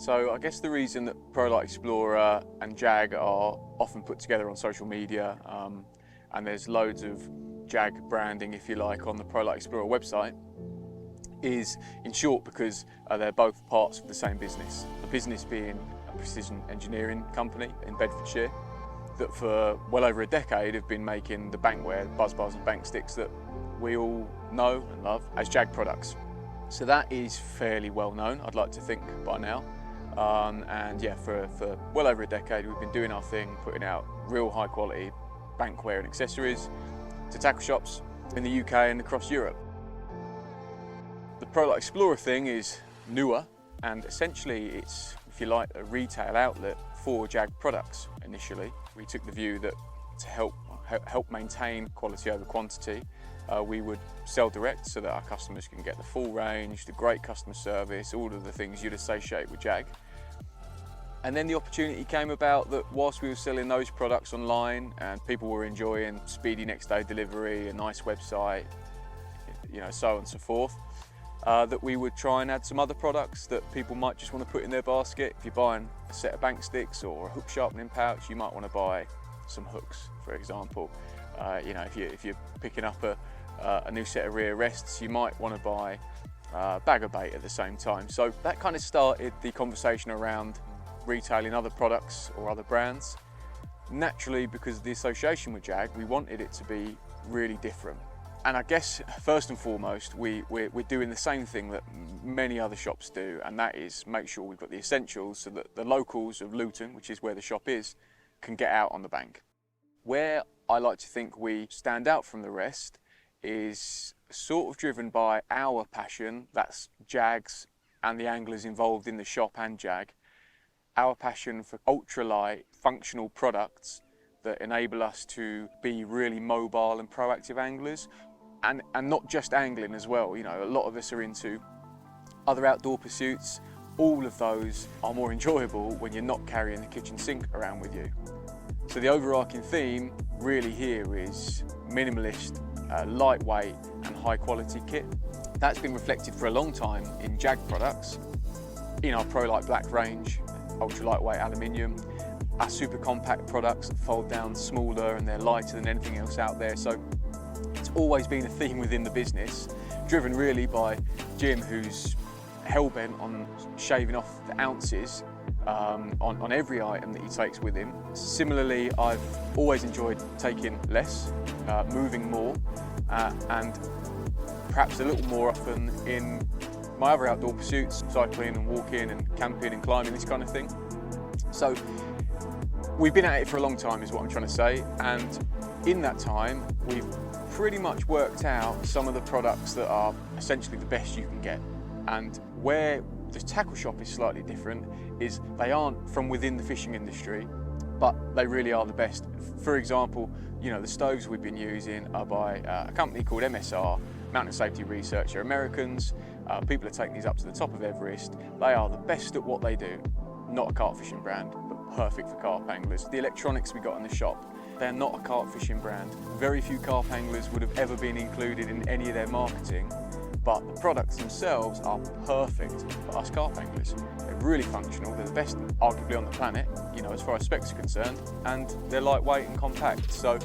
So I guess the reason that Prolite Explorer and JAG are often put together on social media, and there's loads of JAG branding, if you like, on the Prolite Explorer website, is in short because they're both parts of the same business. The business being a precision engineering company in Bedfordshire that for well over a decade have been making the bankware, buzz bars and bank sticks that we all know and love as JAG Products. So that is fairly well known, I'd like to think, by now. And yeah, for well over a decade we've been doing our thing, putting out real high quality bankware and accessories to tackle shops in the UK and across Europe. The Prolite Explorer thing is newer, and essentially it's, if you like, a retail outlet for JAG products. Initially we took the view that to help maintain quality over quantity, we would sell direct so that our customers can get the full range, the great customer service, all of the things you'd associate with JAG. And then the opportunity came about that whilst we were selling those products online and people were enjoying speedy next day delivery, a nice website, you know, so on and so forth, that we would try and add some other products that people might just want to put in their basket. If you're buying a set of bank sticks or a hook sharpening pouch, you might want to buy some hooks, for example. You know, if you're picking up a new set of rear rests, you might want to buy a bag of bait at the same time. So that kind of started the conversation around retailing other products or other brands. Naturally, because of the association with JAG, we wanted it to be really different. And I guess first and foremost, we're doing the same thing that many other shops do, and that is make sure we've got the essentials so that the locals of Luton, which is where the shop is, can get out on the bank. Where I like to think we stand out from the rest is sort of driven by our passion, that's JAG's and the anglers involved in the shop and JAG, our passion for ultralight functional products that enable us to be really mobile and proactive anglers, and not just angling as well. You know, a lot of us are into other outdoor pursuits. All of those are more enjoyable when you're not carrying the kitchen sink around with you. So the overarching theme really here is minimalist, lightweight and high quality kit. That's been reflected for a long time in JAG products, in our Prolite Black range, ultra lightweight aluminium, our super compact products that fold down smaller and they're lighter than anything else out there. So it's always been a theme within the business, driven really by Jim, who's hell-bent on shaving off the ounces on every item that he takes with him. Similarly, I've always enjoyed taking less, moving more, and perhaps a little more often in my other outdoor pursuits, cycling and walking and camping and climbing, this kind of thing. So we've been at it for a long time is what I'm trying to say, and in that time we've pretty much worked out some of the products that are essentially the best you can get. And where the tackle shop is slightly different is they aren't from within the fishing industry, but they really are the best. For example, you know, the stoves we've been using are by a company called MSR, Mountain Safety Research. They're Americans. People are taking these up to the top of Everest. They are the best at what they do. Not a carp fishing brand, but perfect for carp anglers. The electronics we got in the shop, they're not a carp fishing brand. Very few carp anglers would have ever been included in any of their marketing, but the products themselves are perfect for us carp anglers. They're really functional, they're the best arguably on the planet, you know, as far as specs are concerned, and they're lightweight and compact. So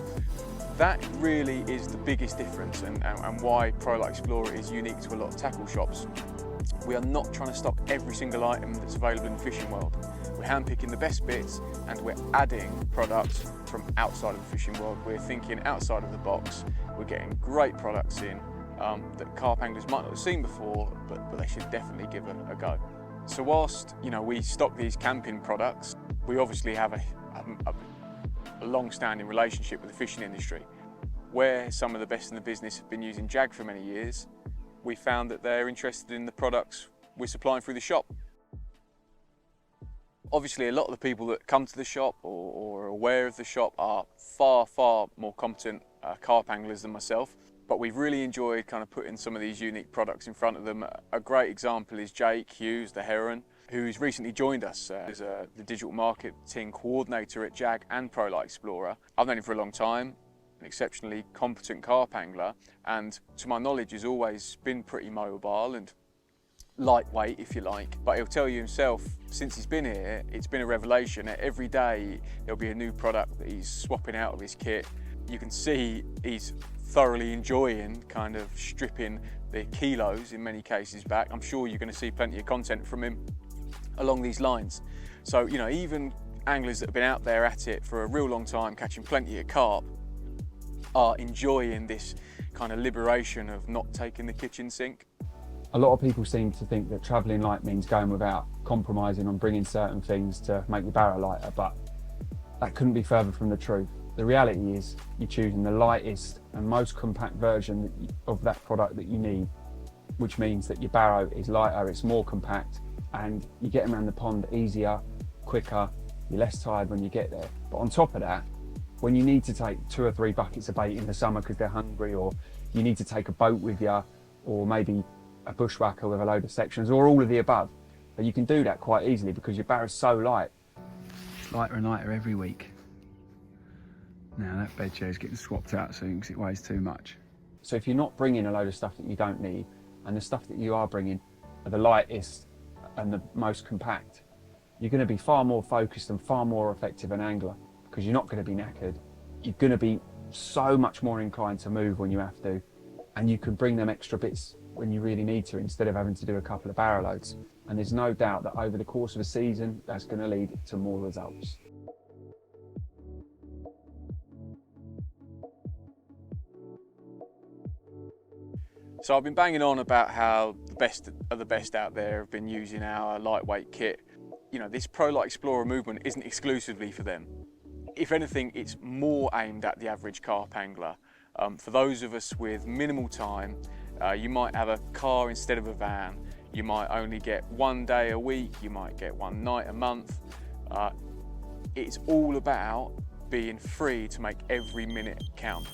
that really is the biggest difference and why Prolite Explorer is unique to a lot of tackle shops. We are not trying to stock every single item that's available in the fishing world. We're handpicking the best bits and we're adding products from outside of the fishing world. We're thinking outside of the box. We're getting great products in that carp anglers might not have seen before, but they should definitely give a go. So whilst, you know, we stock these camping products, we obviously have a long-standing relationship with the fishing industry. Where some of the best in the business have been using JAG for many years, we found that they're interested in the products we're supplying through the shop. Obviously, a lot of the people that come to the shop or are aware of the shop are far more competent carp anglers than myself, but we've really enjoyed kind of putting some of these unique products in front of them. A great example is Jake Hughes, the Heron, who's recently joined us as the digital marketing coordinator at JAG and Prolite Explorer. I've known him for a long time, an exceptionally competent carp angler, and to my knowledge has always been pretty mobile and lightweight, if you like, but he'll tell you himself, since he's been here, it's been a revelation. Every day there'll be a new product that he's swapping out of his kit. You can see he's thoroughly enjoying kind of stripping the kilos in many cases back. I'm sure you're going to see plenty of content from him along these lines. So, you know, even anglers that have been out there at it for a real long time, catching plenty of carp, are enjoying this kind of liberation of not taking the kitchen sink. A lot of people seem to think that travelling light means going without, compromising on bringing certain things to make your barrow lighter, but that couldn't be further from the truth. The reality is you're choosing the lightest and most compact version of that product that you need, which means that your barrow is lighter, it's more compact, and you get around the pond easier, quicker, you're less tired when you get there. But on top of that, when you need to take 2 or 3 buckets of bait in the summer because they're hungry, or you need to take a boat with you, or maybe a bushwhacker with a load of sections, or all of the above, but you can do that quite easily because your barrow's so light. It's lighter and lighter every week. Now that bed chair is getting swapped out soon because it weighs too much. So if you're not bringing a load of stuff that you don't need, and the stuff that you are bringing are the lightest and the most compact, you're going to be far more focused and far more effective an angler, because you're not going to be knackered. You're going to be so much more inclined to move when you have to, and you can bring them extra bits when you really need to, instead of having to do a couple of barrow loads. And there's no doubt that over the course of a season, that's going to lead to more results. So I've been banging on about how the best of the best out there have been using our lightweight kit. You know, this Prolite Explorer movement isn't exclusively for them. If anything, it's more aimed at the average carp angler. For those of us with minimal time, you might have a car instead of a van. You might only get 1 day a week, you might get 1 night a month. It's all about being free to make every minute count.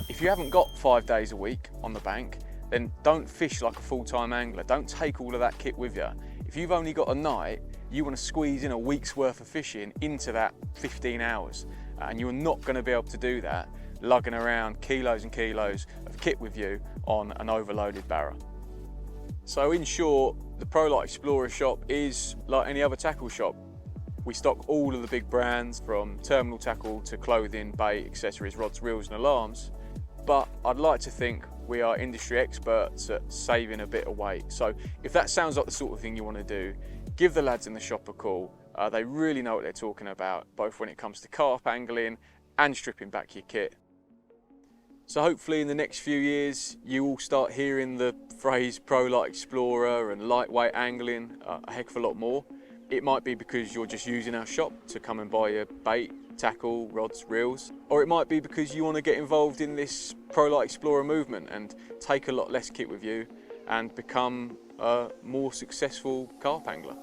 If you haven't got 5 days a week on the bank, then don't fish like a full-time angler. Don't take all of that kit with you. If you've only got a night, you want to squeeze in a week's worth of fishing into that 15 hours. And you're not going to be able to do that lugging around kilos and kilos of kit with you on an overloaded barrow. So in short, the Prolite Explorer shop is like any other tackle shop. We stock all of the big brands, from terminal tackle to clothing, bait, accessories, rods, reels and alarms. But I'd like to think we are industry experts at saving a bit of weight. So if that sounds like the sort of thing you want to do, give the lads in the shop a call. They really know what they're talking about, both when it comes to carp angling and stripping back your kit. So hopefully in the next few years, you will start hearing the phrase Prolite Explorer and lightweight angling a heck of a lot more. It might be because you're just using our shop to come and buy your bait, tackle, rods, reels, or it might be because you want to get involved in this Prolite Explorer movement and take a lot less kit with you and become a more successful carp angler.